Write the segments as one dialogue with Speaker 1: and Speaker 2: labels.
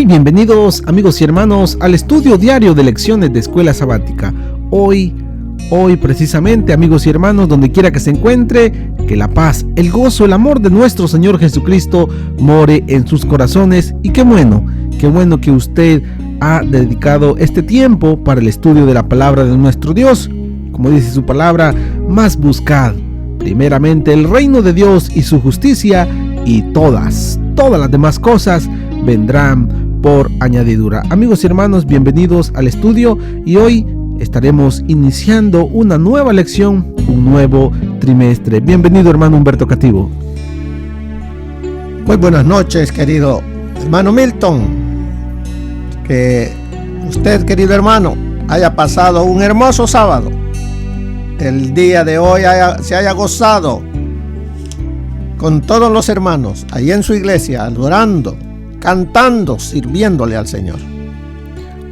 Speaker 1: bienvenidos amigos y hermanos al estudio diario de lecciones de Escuela Sabática. Hoy precisamente, amigos y hermanos, donde quiera que se encuentre, que la paz, el gozo, el amor de nuestro Señor Jesucristo more en sus corazones. Y qué bueno que usted ha dedicado este tiempo para el estudio de la palabra de nuestro Dios. Como dice su palabra, más buscad primeramente el reino de Dios y su justicia, y todas las demás cosas vendrán por añadidura. Amigos y hermanos, bienvenidos al estudio, y hoy estaremos iniciando una nueva lección, un nuevo trimestre. Bienvenido, hermano Humberto Cativo.
Speaker 2: Muy buenas noches, querido hermano Milton. Que usted, querido hermano, haya pasado un hermoso sábado. El día de hoy se haya gozado con todos los hermanos ahí en su iglesia, adorando, cantando, sirviéndole al Señor.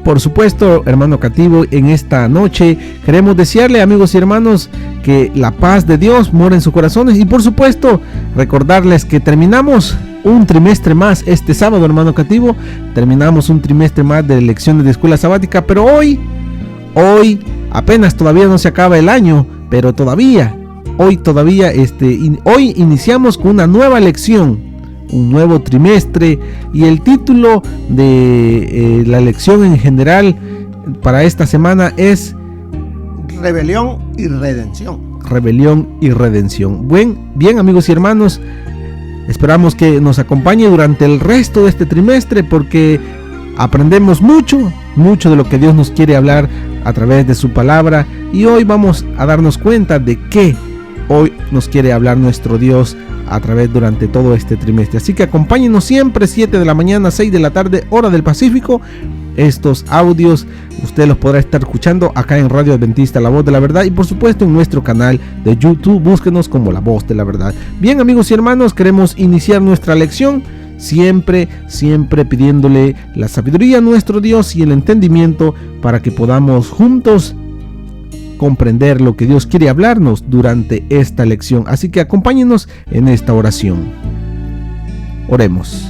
Speaker 1: Por supuesto, hermano Cativo, en esta noche queremos desearle, amigos y hermanos, que la paz de Dios more en sus corazones, y por supuesto recordarles que terminamos un trimestre más este sábado, hermano Cativo. Terminamos un trimestre más de lecciones de Escuela Sabática, pero hoy apenas todavía no se acaba el año, pero hoy iniciamos con una nueva lección, un nuevo trimestre, y el título de la lección en general para esta semana es
Speaker 2: Rebelión y Redención.
Speaker 1: Rebelión y Redención. Bien, amigos y hermanos, esperamos que nos acompañe durante el resto de este trimestre, porque aprendemos mucho de lo que Dios nos quiere hablar a través de su palabra, y hoy vamos a darnos cuenta de qué hoy nos quiere hablar nuestro Dios durante todo este trimestre. Así que acompáñenos siempre, 7 de la mañana, 6 de la tarde, hora del Pacífico. Estos audios usted los podrá estar escuchando acá en Radio Adventista, La Voz de la Verdad, y por supuesto en nuestro canal de YouTube. Búsquenos como La Voz de la Verdad. Bien, amigos y hermanos, queremos iniciar nuestra lección siempre pidiéndole la sabiduría a nuestro Dios y el entendimiento para que podamos juntos comprender lo que Dios quiere hablarnos durante esta lección. Así que acompáñenos en esta oración. Oremos.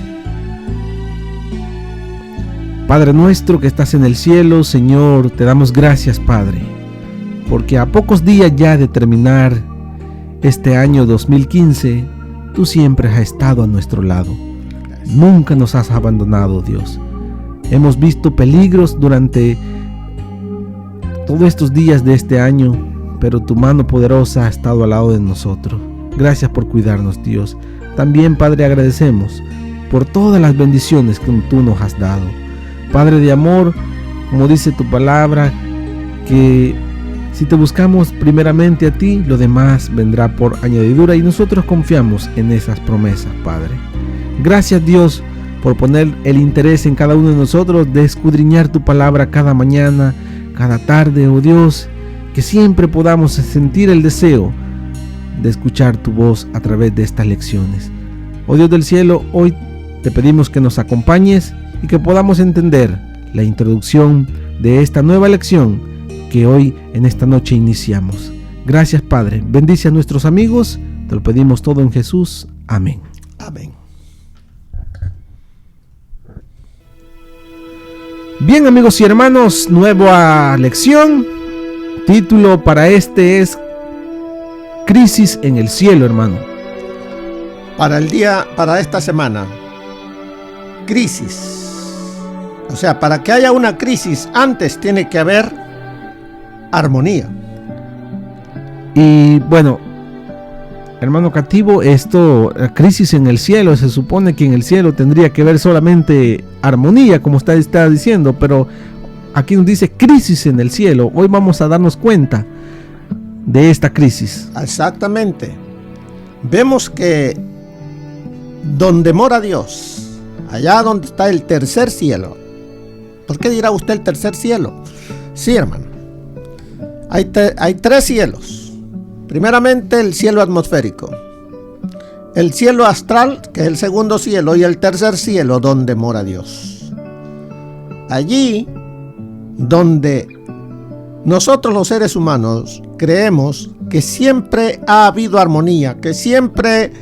Speaker 1: Padre nuestro que estás en el cielo, Señor, te damos gracias, Padre, porque a pocos días ya de terminar este año 2015, tú siempre has estado a nuestro lado. Nunca nos has abandonado, Dios. Hemos visto peligros durante todos estos días de este año, pero tu mano poderosa ha estado al lado de nosotros. Gracias por cuidarnos, Dios. También, Padre, agradecemos por todas las bendiciones que tú nos has dado. Padre de amor, como dice tu palabra, que si te buscamos primeramente a ti, lo demás vendrá por añadidura, y nosotros confiamos en esas promesas, Padre. Gracias, Dios, por poner el interés en cada uno de nosotros de escudriñar tu palabra cada mañana, cada tarde, oh Dios, que siempre podamos sentir el deseo de escuchar tu voz a través de estas lecciones. Oh Dios del cielo, hoy te pedimos que nos acompañes y que podamos entender la introducción de esta nueva lección que hoy en esta noche iniciamos. Gracias, Padre. Bendice a nuestros amigos. Te lo pedimos todo en Jesús. Amén.
Speaker 2: Amén.
Speaker 1: Bien, amigos y hermanos, nueva lección. Título para este es Crisis en el cielo, hermano.
Speaker 2: Para esta semana, crisis. O sea, para que haya una crisis, antes tiene que haber armonía.
Speaker 1: Y bueno, hermano Cativo, crisis en el cielo, se supone que en el cielo tendría que haber solamente armonía, como usted está diciendo, pero aquí nos dice crisis en el cielo. Hoy vamos a darnos cuenta de esta crisis.
Speaker 2: Exactamente. Vemos que donde mora Dios, allá donde está el tercer cielo. ¿Por qué dirá usted el tercer cielo? Sí, hermano. Hay tres cielos. Primeramente, el cielo atmosférico, el cielo astral, que es el segundo cielo, y el tercer cielo, donde mora Dios. Allí donde nosotros los seres humanos creemos que siempre ha habido armonía, que siempre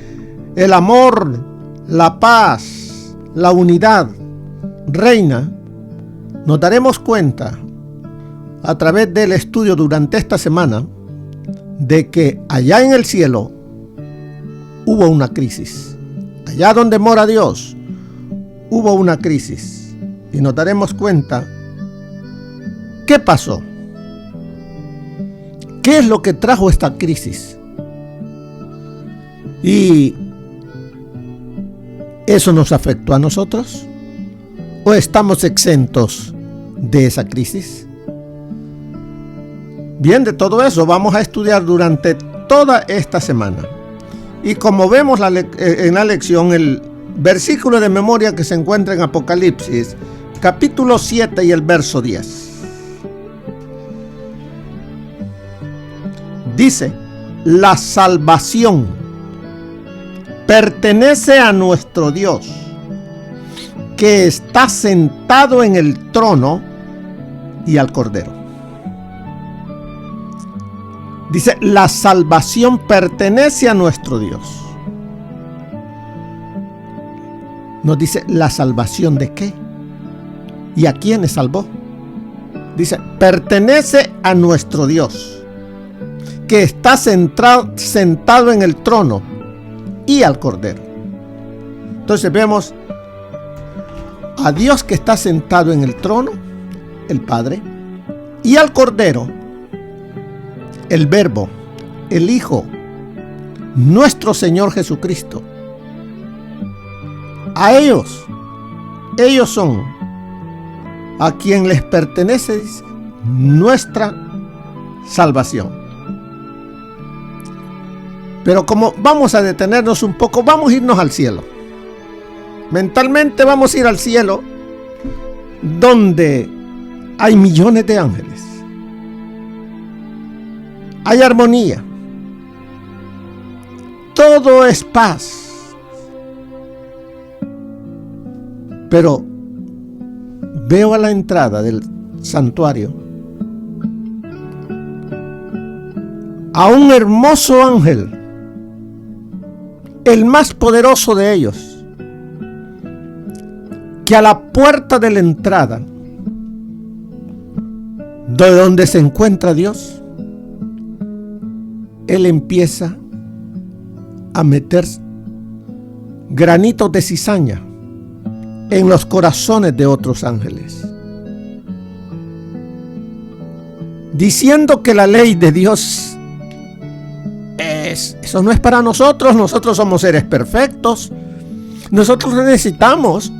Speaker 2: el amor, la paz, la unidad reina, nos daremos cuenta a través del estudio durante esta semana de que allá en el cielo hubo una crisis. Allá donde mora Dios hubo una crisis. Y nos daremos cuenta qué pasó. ¿Qué es lo que trajo esta crisis? ¿Y eso nos afectó a nosotros? ¿O estamos exentos de esa crisis? Bien, de todo eso vamos a estudiar durante toda esta semana. Y como vemos en la lección, el versículo de memoria que se encuentra en Apocalipsis, capítulo 7 y el verso 10. Dice: la salvación pertenece a nuestro Dios, que está sentado en el trono, y al Cordero. Dice, la salvación pertenece a nuestro Dios. Nos dice, ¿la salvación de qué? ¿Y a quién salvó? Dice, pertenece a nuestro Dios, que está sentado en el trono, y al Cordero. Entonces vemos a Dios que está sentado en el trono, el Padre, y al Cordero, el Verbo, el Hijo, nuestro Señor Jesucristo. A ellos son a quien les pertenece nuestra salvación. Pero como vamos a detenernos un poco, vamos a irnos al cielo. Mentalmente vamos a ir al cielo, donde hay millones de ángeles. Hay armonía. Todo es paz. Pero veo a la entrada del santuario a un hermoso ángel, el más poderoso de ellos, que a la puerta de la entrada, de donde se encuentra Dios, él empieza a meter granitos de cizaña en los corazones de otros ángeles, diciendo que la ley de Dios eso no es para nosotros. Nosotros somos seres perfectos. Nosotros necesitamos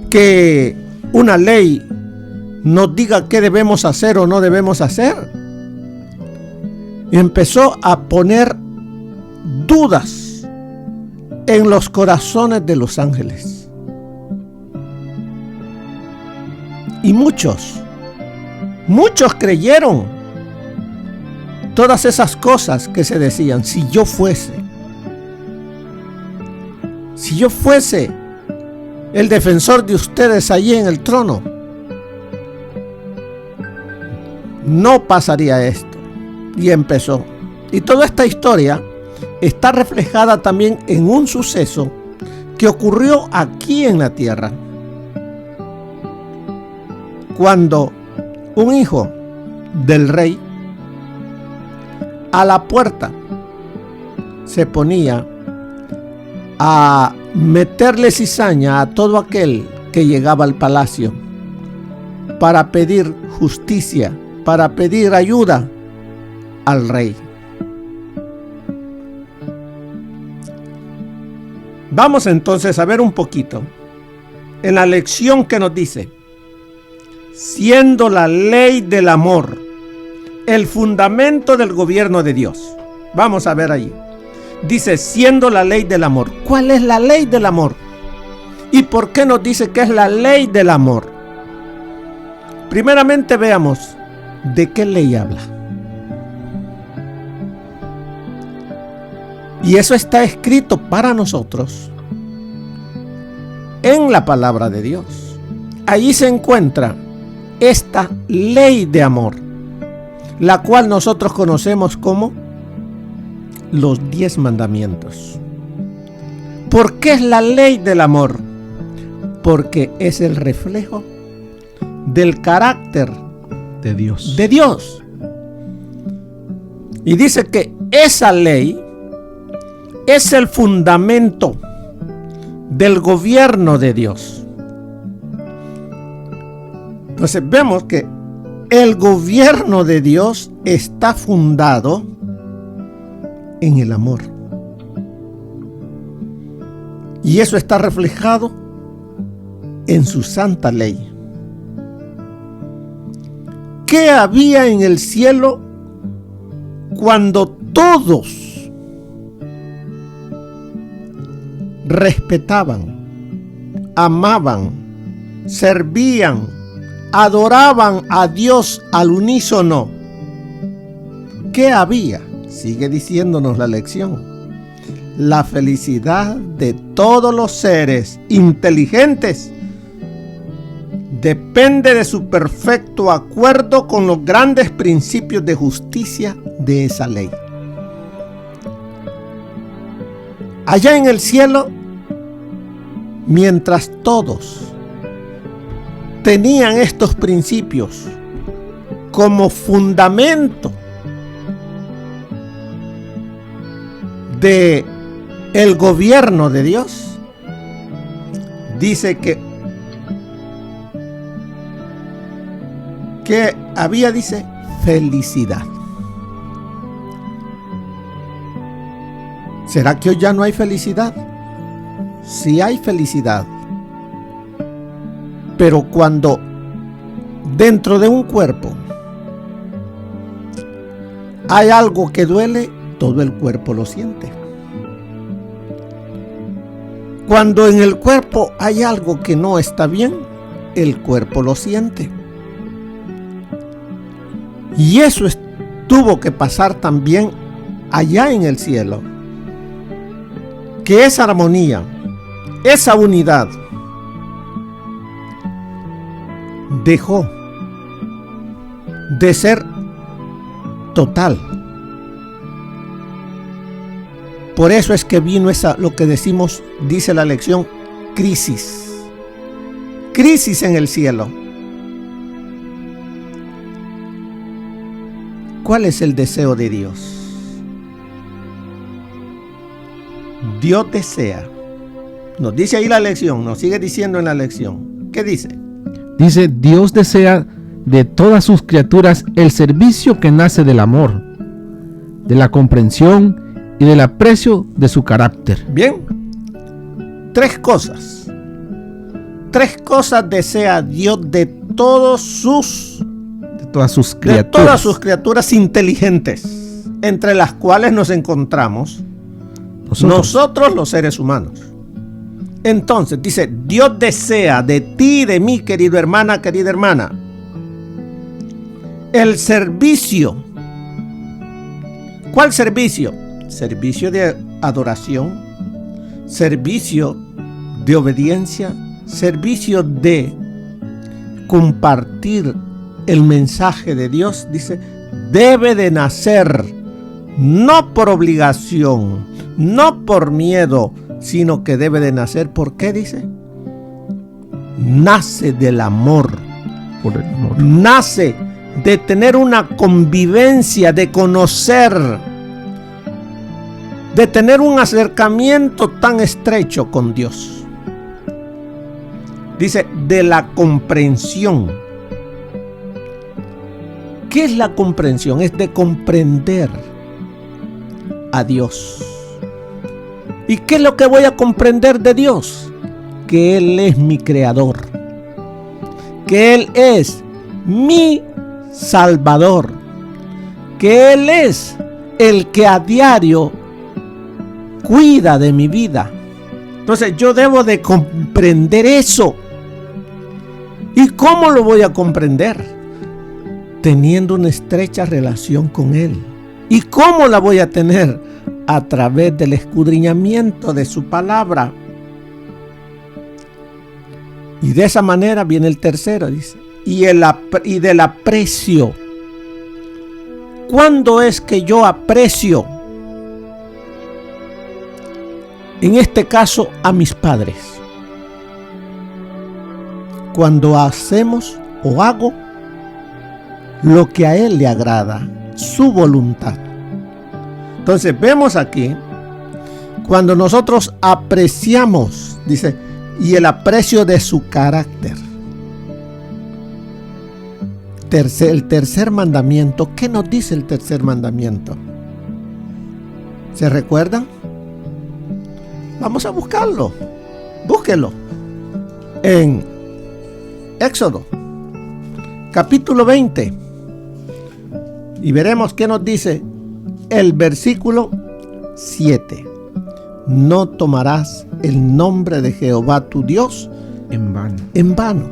Speaker 2: que una ley nos diga qué debemos hacer o no debemos hacer. Y empezó a poner dudas en los corazones de los ángeles. Y muchos creyeron todas esas cosas que se decían. Si yo fuese el defensor de ustedes allí en el trono, no pasaría esto. Y empezó. Y toda esta historia está reflejada también en un suceso que ocurrió aquí en la tierra. Cuando un hijo del rey a la puerta se ponía a meterle cizaña a todo aquel que llegaba al palacio para pedir justicia, para pedir ayuda al rey. Vamos entonces a ver un poquito en la lección que nos dice: siendo la ley del amor el fundamento del gobierno de Dios. Vamos a ver allí. Dice, siendo la ley del amor. ¿Cuál es la ley del amor? ¿Y por qué nos dice que es la ley del amor? Primeramente veamos de qué ley habla. Y eso está escrito para nosotros en la palabra de Dios. Allí se encuentra esta ley de amor, la cual nosotros conocemos como los 10 mandamientos. ¿Por qué es la ley del amor? porque es el reflejo del carácter
Speaker 1: de Dios.
Speaker 2: de Dios. Y dice que esa ley es el fundamento del gobierno de Dios. Entonces vemos que el gobierno de Dios está fundado en el amor. Y eso está reflejado en su santa ley. ¿Qué había en el cielo cuando todos respetaban, amaban, servían, adoraban a Dios al unísono? ¿Qué había? Sigue diciéndonos la lección. La felicidad de todos los seres inteligentes depende de su perfecto acuerdo con los grandes principios de justicia de esa ley. Allá en el cielo, mientras todos tenían estos principios como fundamento de el gobierno de Dios, dice que había, dice, felicidad. ¿Será que hoy ya no hay felicidad? Sí hay felicidad. Pero cuando dentro de un cuerpo hay algo que duele, todo el cuerpo lo siente. Cuando en el cuerpo hay algo que no está bien, el cuerpo lo siente. Y eso tuvo que pasar también allá en el cielo. Que esa armonía, esa unidad, dejó de ser total. Por eso es que vino lo que decimos, dice la lección, crisis. Crisis en el cielo. ¿Cuál es el deseo de Dios? Dios desea. Nos dice ahí la lección, nos sigue diciendo en la lección. ¿Qué dice?
Speaker 1: Dice, Dios desea de todas sus criaturas el servicio que nace del amor, de la comprensión y del aprecio de su carácter.
Speaker 2: Bien, tres cosas desea Dios de todas sus criaturas inteligentes, entre las cuales nos encontramos nosotros los seres humanos. Entonces dice, Dios desea de ti y de mí, querida hermana, el servicio. ¿Cuál servicio? Servicio de adoración, servicio de obediencia, servicio de compartir el mensaje de Dios. Dice, debe de nacer no por obligación, no por miedo, sino que debe de nacer, ¿por qué dice? Nace del amor.
Speaker 1: Por el amor.
Speaker 2: Nace de tener una convivencia, de conocer, de tener un acercamiento tan estrecho con Dios. Dice, de la comprensión. ¿Qué es la comprensión? Es de comprender a Dios. ¿Y qué es lo que voy a comprender de Dios? Que Él es mi creador, que Él es mi Salvador, que Él es el que a diario cuida de mi vida. Entonces yo debo de comprender eso. ¿Y cómo lo voy a comprender? Teniendo una estrecha relación con Él. ¿Y cómo la voy a tener? A través del escudriñamiento de su palabra. Y de esa manera viene el tercero, dice, y del aprecio. ¿Cuándo es que yo aprecio? En este caso, a mis padres. cuando hacemos o hago lo que a Él le agrada, su voluntad. Entonces vemos aquí, cuando nosotros apreciamos, dice, y el aprecio de su carácter. El tercer mandamiento, ¿qué nos dice el tercer mandamiento? ¿Se recuerdan? Vamos a buscarlo. Búsquelo. En Éxodo, capítulo 20. Y veremos qué nos dice el versículo 7. No tomarás el nombre de Jehová tu Dios
Speaker 1: en vano.
Speaker 2: En vano.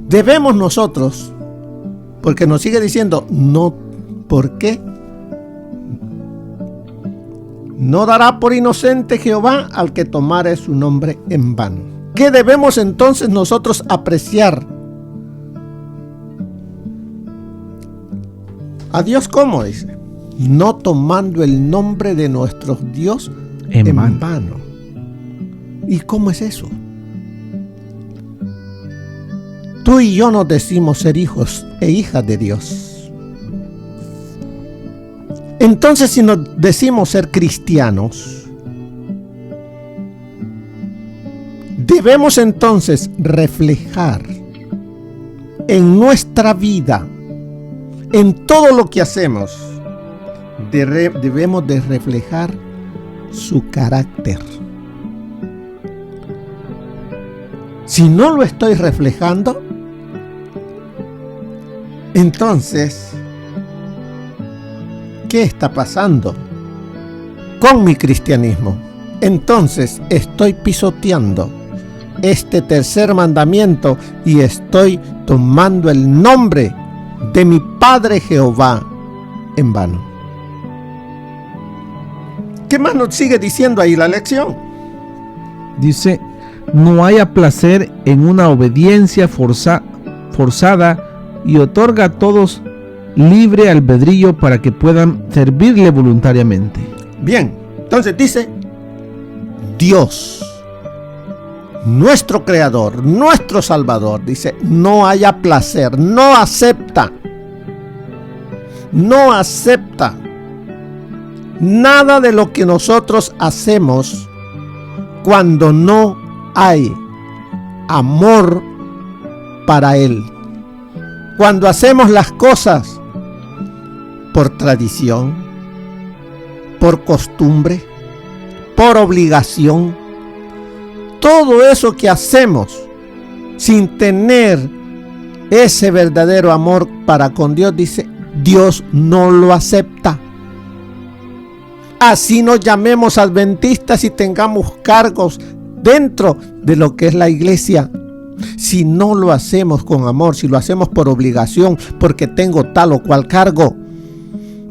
Speaker 2: Debemos nosotros, porque nos sigue diciendo, no, ¿por qué? No dará por inocente Jehová al que tomare su nombre en vano. ¿Qué debemos entonces nosotros apreciar? A Dios, ¿cómo dice? No tomando el nombre de nuestro Dios en vano. ¿Y cómo es eso? Tú y yo nos decimos ser hijos e hijas de Dios. Entonces, si nos decimos ser cristianos, debemos entonces reflejar en nuestra vida, en todo lo que hacemos, debemos de reflejar su carácter. Si no lo estoy reflejando, entonces, ¿qué está pasando con mi cristianismo? Entonces estoy pisoteando este tercer mandamiento y estoy tomando el nombre de mi Padre Jehová en vano. ¿Qué más nos sigue diciendo ahí la lección?
Speaker 1: Dice, no haya placer en una obediencia forzada y otorga a todos libre albedrío para que puedan servirle voluntariamente.
Speaker 2: Bien, entonces dice, Dios, nuestro Creador, nuestro Salvador, dice, no haya placer, no acepta nada de lo que nosotros hacemos cuando no hay amor para Él. Cuando hacemos las cosas por tradición, por costumbre, por obligación, todo eso que hacemos sin tener ese verdadero amor para con Dios, dice, Dios no lo acepta. Así nos llamemos adventistas y tengamos cargos dentro de lo que es la iglesia. Si no lo hacemos con amor, si lo hacemos por obligación, porque tengo tal o cual cargo,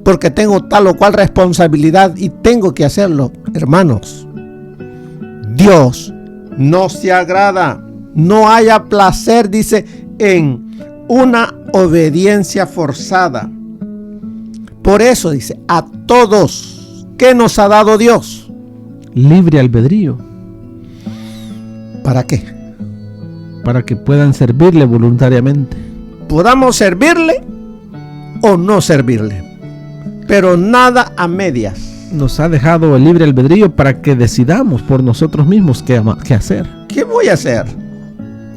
Speaker 2: porque tengo tal o cual responsabilidad y tengo que hacerlo, hermanos, Dios no se agrada, no haya placer, dice, en una obediencia forzada. Por eso dice, a todos, ¿qué nos ha dado Dios?
Speaker 1: Libre albedrío.
Speaker 2: ¿Para qué?
Speaker 1: Para que puedan servirle voluntariamente.
Speaker 2: Podamos servirle o no servirle, pero nada a medias.
Speaker 1: Nos ha dejado el libre albedrío para que decidamos por nosotros mismos qué hacer.
Speaker 2: ¿Qué voy a hacer?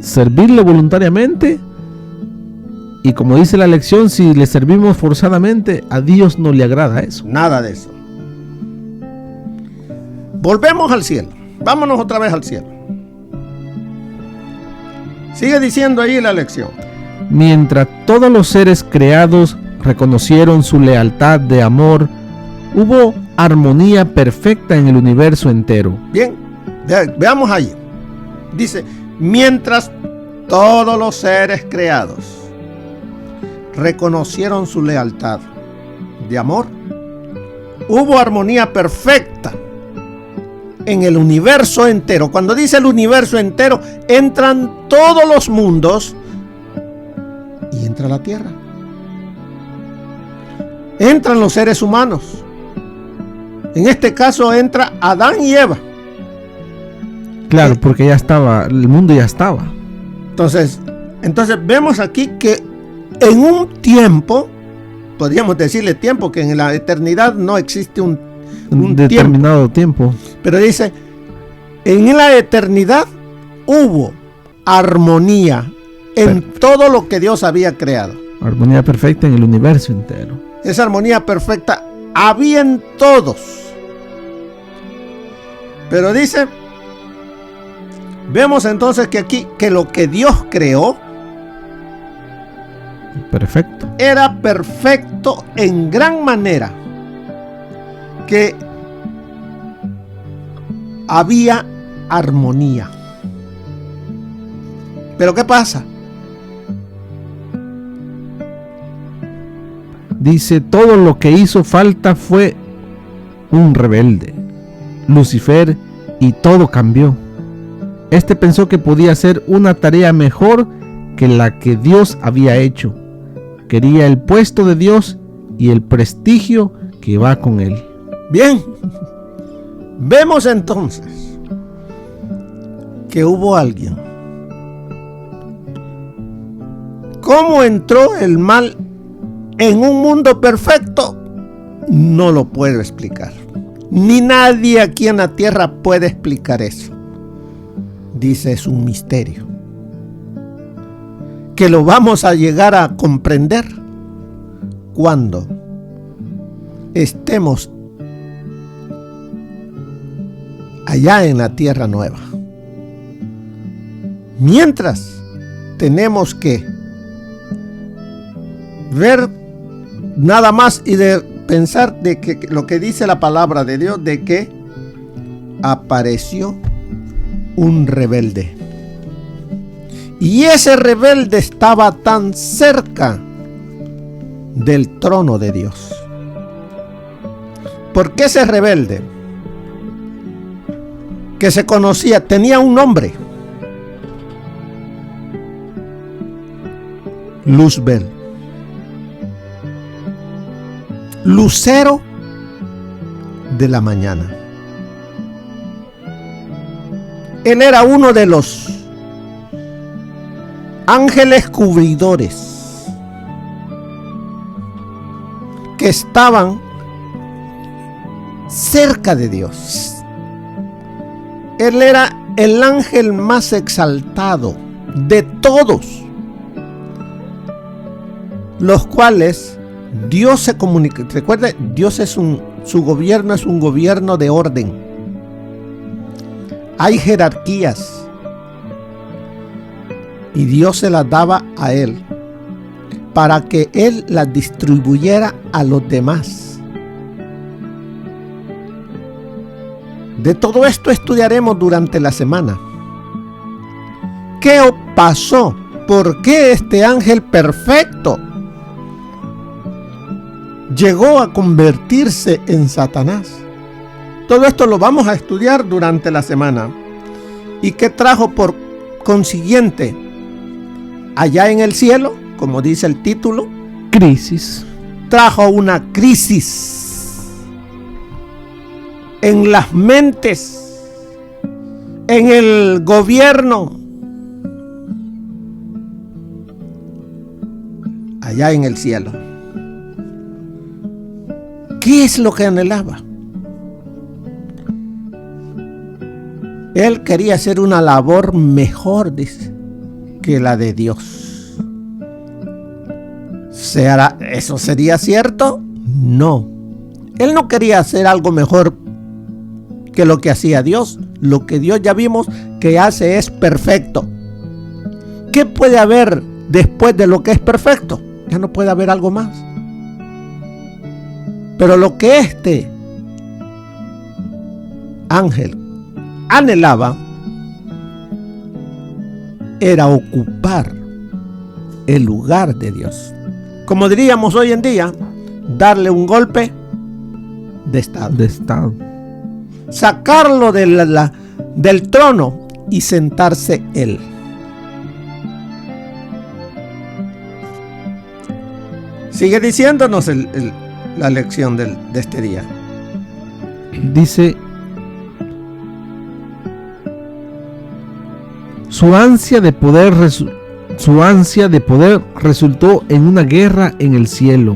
Speaker 1: Servirle voluntariamente. Y como dice la lección, si le servimos forzadamente, a Dios no le agrada eso.
Speaker 2: Nada de eso. Volvemos al cielo. Vámonos otra vez al cielo. Sigue diciendo ahí la lección.
Speaker 1: Mientras todos los seres creados reconocieron su lealtad de amor, hubo armonía perfecta en el universo entero.
Speaker 2: Bien, veamos ahí. Dice, mientras todos los seres creados reconocieron su lealtad de amor, hubo armonía perfecta en el universo entero. Cuando dice el universo entero, entran todos los mundos y entra la tierra. Entran los seres humanos. En este caso entra Adán y Eva.
Speaker 1: Claro, porque ya estaba, el mundo ya estaba.
Speaker 2: Entonces vemos aquí que en un tiempo, podríamos decirle tiempo, que en la eternidad no existe un
Speaker 1: determinado tiempo.
Speaker 2: Pero dice, en la eternidad hubo armonía en todo lo que Dios había creado.
Speaker 1: Armonía perfecta en el universo entero.
Speaker 2: Esa armonía perfecta había en todos. Pero dice, vemos entonces que aquí, que lo que Dios creó
Speaker 1: perfecto,
Speaker 2: era perfecto en gran manera, que había armonía. Pero ¿qué pasa?
Speaker 1: Dice, todo lo que hizo falta fue un rebelde, Lucifer, y todo cambió. Este pensó que podía hacer una tarea mejor que la que Dios había hecho. Quería el puesto de Dios y el prestigio que va con él.
Speaker 2: Bien, vemos entonces que hubo alguien. ¿Cómo entró el mal en un mundo perfecto? No lo puedo explicar. Ni nadie aquí en la tierra puede explicar eso. Dice, es un misterio que lo vamos a llegar a comprender cuando estemos allá en la tierra nueva. Mientras, tenemos que ver nada más y de pensar de que lo que dice la palabra de Dios, de que apareció un rebelde. Y ese rebelde estaba tan cerca del trono de Dios. ¿Por qué ese rebelde? Que se conocía, tenía un nombre. Luzbel. Lucero de la mañana. Él era uno de los ángeles cubridores que estaban cerca de Dios. Él era el ángel más exaltado de todos, los cuales Dios se comunica. Recuerde, Dios es su gobierno es un gobierno de orden. Hay jerarquías. Y Dios se las daba a él para que él las distribuyera a los demás. De todo esto estudiaremos durante la semana. ¿Qué pasó? ¿Por qué este ángel perfecto llegó a convertirse en Satanás? Todo esto lo vamos a estudiar durante la semana. ¿Y qué trajo por consiguiente? Allá en el cielo, como dice el título,
Speaker 1: crisis.
Speaker 2: Trajo una crisis en las mentes, en el gobierno, allá en el cielo. ¿Qué es lo que anhelaba? Él quería hacer una labor mejor, dice, que la de Dios. ¿Eso sería cierto? No. Él no quería hacer algo mejor que lo que hacía Dios. Lo que Dios ya vimos que hace es perfecto. ¿Qué puede haber después de lo que es perfecto? Ya no puede haber algo más. Pero lo que este ángel anhelaba era ocupar el lugar de Dios. Como diríamos hoy en día, darle un golpe de estado. Sacarlo del trono y sentarse él. Sigue diciéndonos la lección de este día.
Speaker 1: Dice, Su ansia de poder resultó en una guerra en el cielo.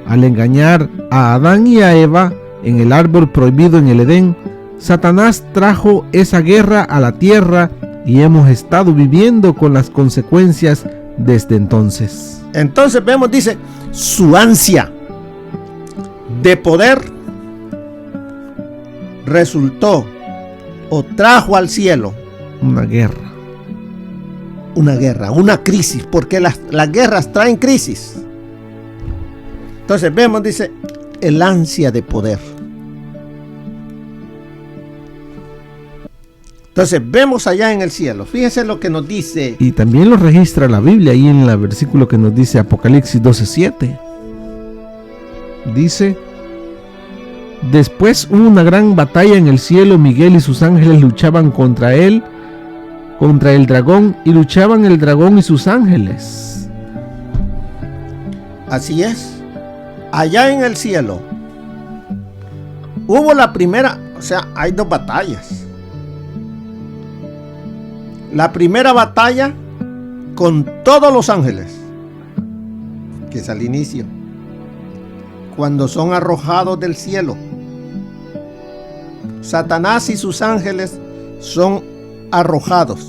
Speaker 1: Al engañar a Adán y a Eva en el árbol prohibido en el Edén, Satanás trajo esa guerra a la tierra y hemos estado viviendo con las consecuencias desde entonces.
Speaker 2: Entonces vemos, dice, su ansia de poder resultó o trajo al cielo
Speaker 1: una guerra,
Speaker 2: una crisis, porque las guerras traen crisis. Entonces vemos, dice, el ansia de poder. Entonces vemos allá en el cielo, fíjense lo que nos dice.
Speaker 1: Y también lo registra la Biblia ahí en el versículo que nos dice Apocalipsis 12:7. Dice: después hubo una gran batalla en el cielo, Miguel y sus ángeles luchaban contra el dragón, y luchaban el dragón y sus ángeles.
Speaker 2: Así es. Allá en el cielo hubo la primera, o sea, hay dos batallas. La primera batalla con todos los ángeles, que es al inicio, cuando son arrojados del cielo. Satanás y sus ángeles son arrojados.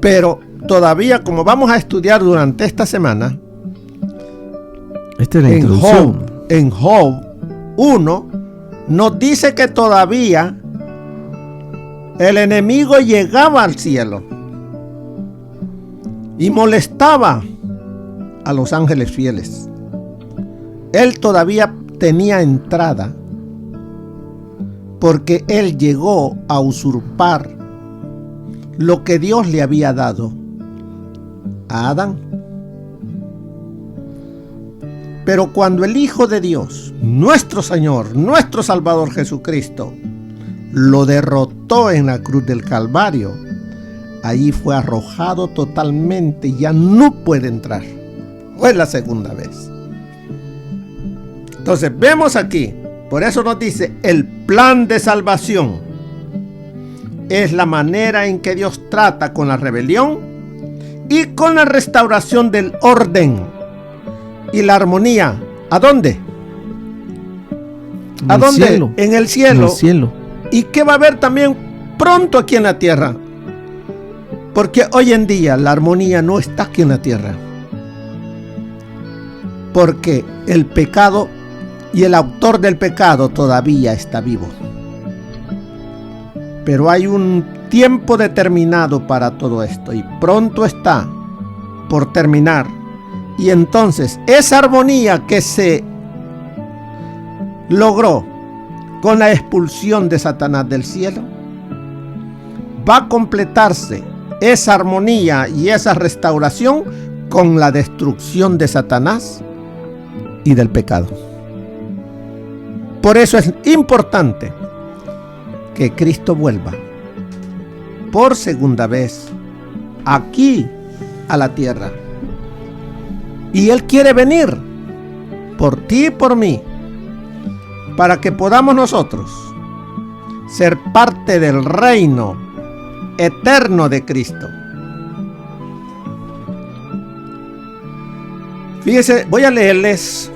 Speaker 2: Pero todavía, como vamos a estudiar durante esta semana,
Speaker 1: esta es la introducción.
Speaker 2: En Job 1 nos dice que todavía el enemigo llegaba al cielo y molestaba a los ángeles fieles. Él todavía tenía entrada porque él llegó a usurpar lo que Dios le había dado a Adán. Pero cuando el Hijo de Dios, nuestro Señor, nuestro Salvador Jesucristo, lo derrotó en la cruz del Calvario, allí fue arrojado totalmente, ya no puede entrar. Fue la segunda vez. Entonces vemos aquí, por eso nos dice, el plan de salvación es la manera en que Dios trata con la rebelión y con la restauración del orden y la armonía. ¿A dónde? ¿A dónde?
Speaker 1: Cielo.
Speaker 2: En el cielo.
Speaker 1: En el cielo.
Speaker 2: ¿Y qué va a haber también pronto aquí en la tierra? Porque hoy en día la armonía no está aquí en la tierra. Porque el pecado y el autor del pecado todavía está vivo. Pero hay un tiempo determinado para todo esto y pronto está por terminar. Y entonces esa armonía que se logró con la expulsión de Satanás del cielo, va a completarse esa armonía y esa restauración con la destrucción de Satanás y del pecado. Por eso es importante que Cristo vuelva por segunda vez aquí a la tierra. Y Él quiere venir por ti y por mí, para que podamos nosotros ser parte del reino eterno de Cristo. Fíjense, voy a leerles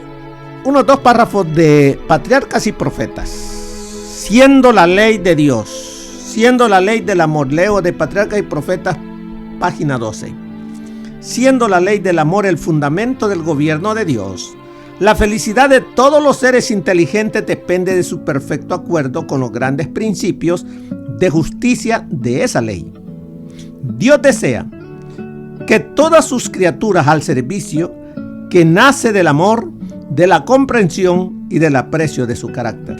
Speaker 2: unos 2 párrafos de Patriarcas y Profetas. Siendo la ley de Dios, siendo la ley del amor. Leo de Patriarcas y Profetas, página 12. Siendo la ley del amor el fundamento del gobierno de Dios, la felicidad de todos los seres inteligentes depende de su perfecto acuerdo con los grandes principios de justicia de esa ley. Dios desea que todas sus criaturas al servicio, que nace del amor, de la comprensión y del aprecio de su carácter,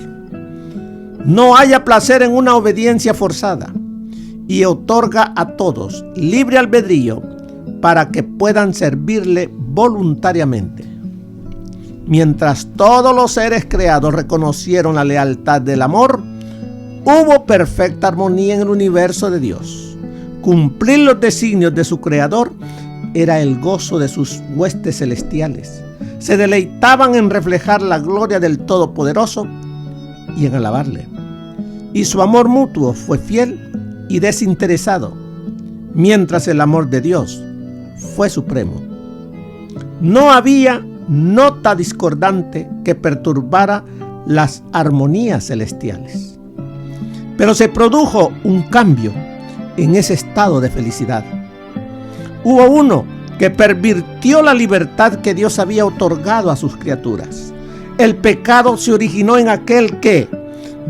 Speaker 2: no haya placer en una obediencia forzada, y otorga a todos libre albedrío para que puedan servirle voluntariamente. Mientras todos los seres creados reconocieron la lealtad del amor, hubo perfecta armonía en el universo de Dios. Cumplir los designios de su Creador era el gozo de sus huestes celestiales. Se deleitaban en reflejar la gloria del Todopoderoso y en alabarle. Y su amor mutuo fue fiel y desinteresado, mientras el amor de Dios fue supremo. No había nota discordante que perturbara las armonías celestiales. Pero se produjo un cambio en ese estado de felicidad. Hubo uno que pervirtió la libertad que Dios había otorgado a sus criaturas. El pecado se originó en aquel que,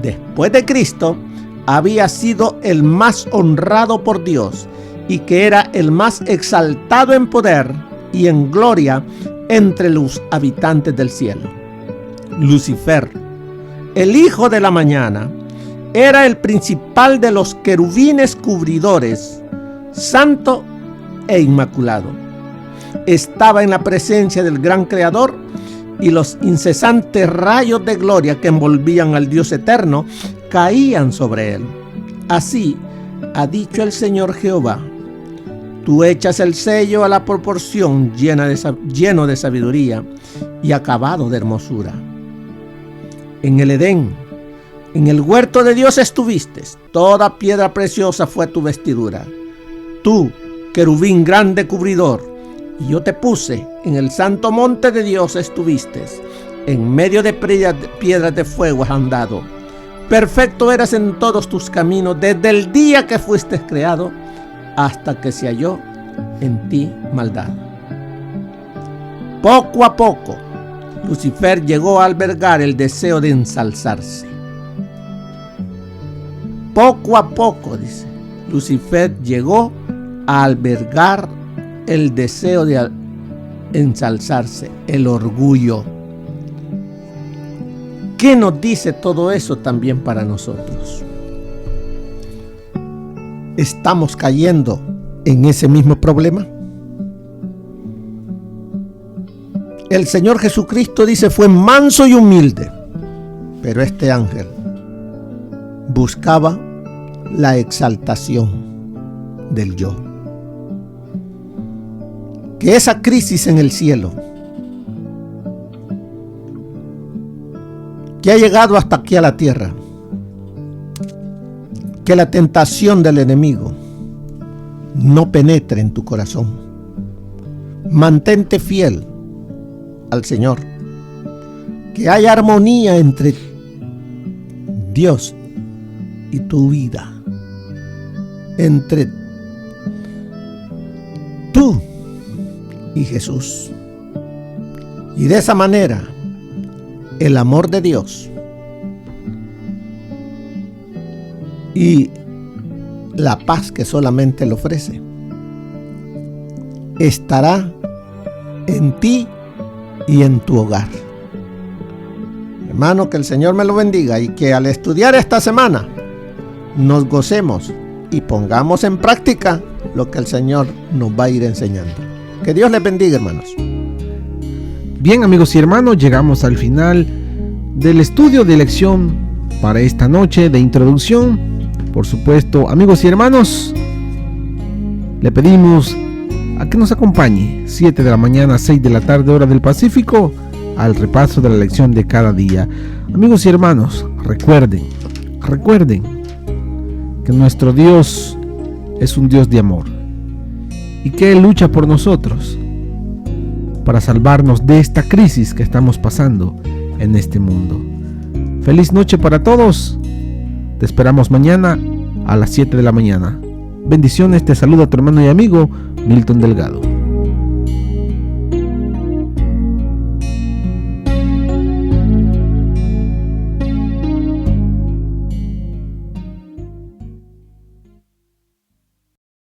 Speaker 2: después de Cristo, había sido el más honrado por Dios y que era el más exaltado en poder y en gloria entre los habitantes del cielo. Lucifer, el hijo de la mañana, era el principal de los querubines cubridores, santo e inmaculado. Estaba en la presencia del gran Creador y los incesantes rayos de gloria que envolvían al Dios eterno caían sobre él. Así ha dicho el Señor Jehová: tú echas el sello a la proporción lleno de sabiduría y acabado de hermosura. En el Edén, en el huerto de Dios estuviste, toda piedra preciosa fue tu vestidura. Tú, querubín grande cubridor, y yo te puse en el santo monte de Dios estuviste, en medio de piedras de fuego has andado. Perfecto eras en todos tus caminos desde el día que fuiste creado hasta que se halló en ti maldad. Poco a poco, Lucifer llegó a albergar el deseo de ensalzarse. Poco a poco, dice, Lucifer llegó a albergar el deseo de ensalzarse, el orgullo. ¿Qué nos dice todo eso también para nosotros? ¿Estamos cayendo en ese mismo problema? El Señor Jesucristo dice fue manso y humilde, pero este ángel buscaba la exaltación del yo. Que esa crisis en el cielo, que ha llegado hasta aquí a la tierra, que la tentación del enemigo no penetre en tu corazón. Mantente fiel al Señor. Que haya armonía entre Dios y tu vida, entre tú y Jesús. Y de esa manera, el amor de Dios y la paz que solamente le ofrece estará en ti y en tu hogar. Hermano, que el Señor me lo bendiga y que al estudiar esta semana nos gocemos y pongamos en práctica lo que el Señor nos va a ir enseñando. Que Dios les bendiga, hermanos.
Speaker 1: Bien, amigos y hermanos, llegamos al final del estudio de lección para esta noche de introducción. Por supuesto, amigos y hermanos, le pedimos a que nos acompañe 7 de la mañana, 6 de la tarde, hora del Pacífico, al repaso de la lección de cada día. Amigos y hermanos, recuerden que nuestro Dios es un Dios de amor y que Él lucha por nosotros para salvarnos de esta crisis que estamos pasando en este mundo. Feliz noche para todos. Te esperamos mañana a las 7 de la mañana. Bendiciones, te saluda tu hermano y amigo Milton Delgado.